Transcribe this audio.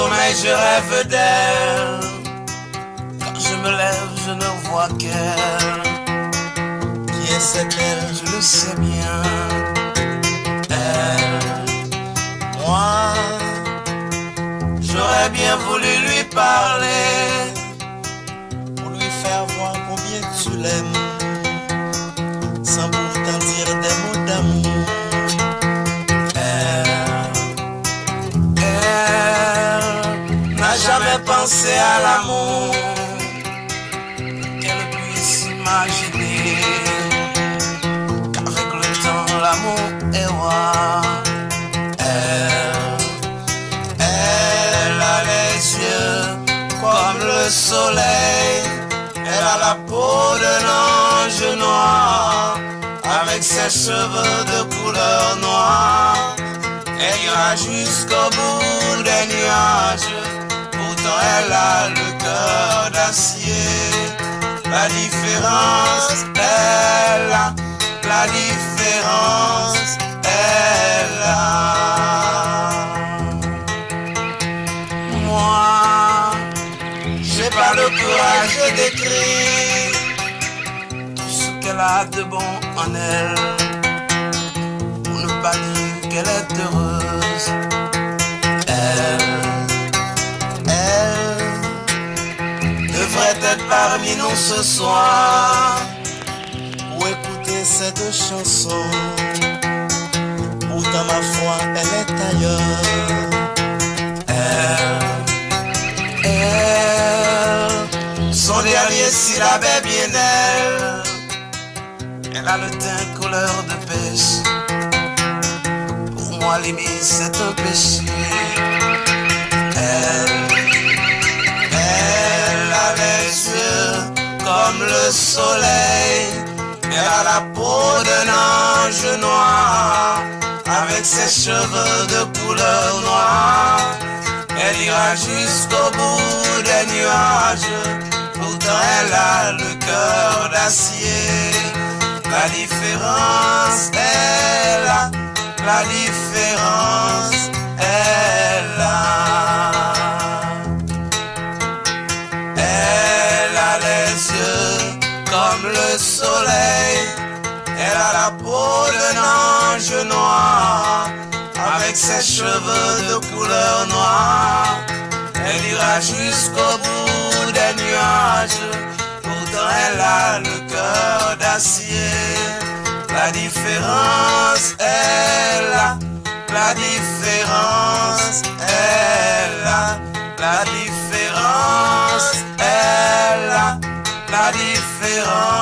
sommeil, je rêve d'elle. Quand je me lève, je ne vois qu'elle. Qui est cette elle? Je le sais bien. Elle, Moi, j'aurais bien voulu lui parler, pour lui faire voir combien tu l'aimes, sans pourtant dire des mots d'amour. Elle n'a jamais pensé à l'amour, qu'elle puisse imaginer qu'avec le temps l'amour est roi. Elle a les yeux comme le soleil, elle a la peau d'un ange noir, avec ses cheveux de couleur noire. Elle ira jusqu'au bout des nuages, pourtant elle a le cœur d'acier. La différence, elle a, la différence, elle a. Moi, j'ai pas le courage d'écrire tout ce qu'elle a de bon en elle, pour ne pas dire qu'elle est heureuse. Elle devrait être parmi nous ce soir, Pour écouter cette chanson, pourtant ma foi elle est ailleurs. Son dernier syllabe est bien elle. Elle a le teint couleur de pêche. Pour moi limite c'est un péché. Elle a les yeux comme le soleil. Elle a la peau d'un ange noir, avec ses cheveux de couleur noire. Elle ira jusqu'au bout des nuages, pourtant elle a le cœur d'acier. La différence, elle a, la différence, elle a. Elle a les yeux comme le soleil, elle a la peau d'un ange noir, avec ses cheveux de couleur noire. Elle ira jusqu'au bout des nuages, pourtant elle a le cœur d'acier. La différence, elle a, la différence, elle a, la différence, elle a, la différence.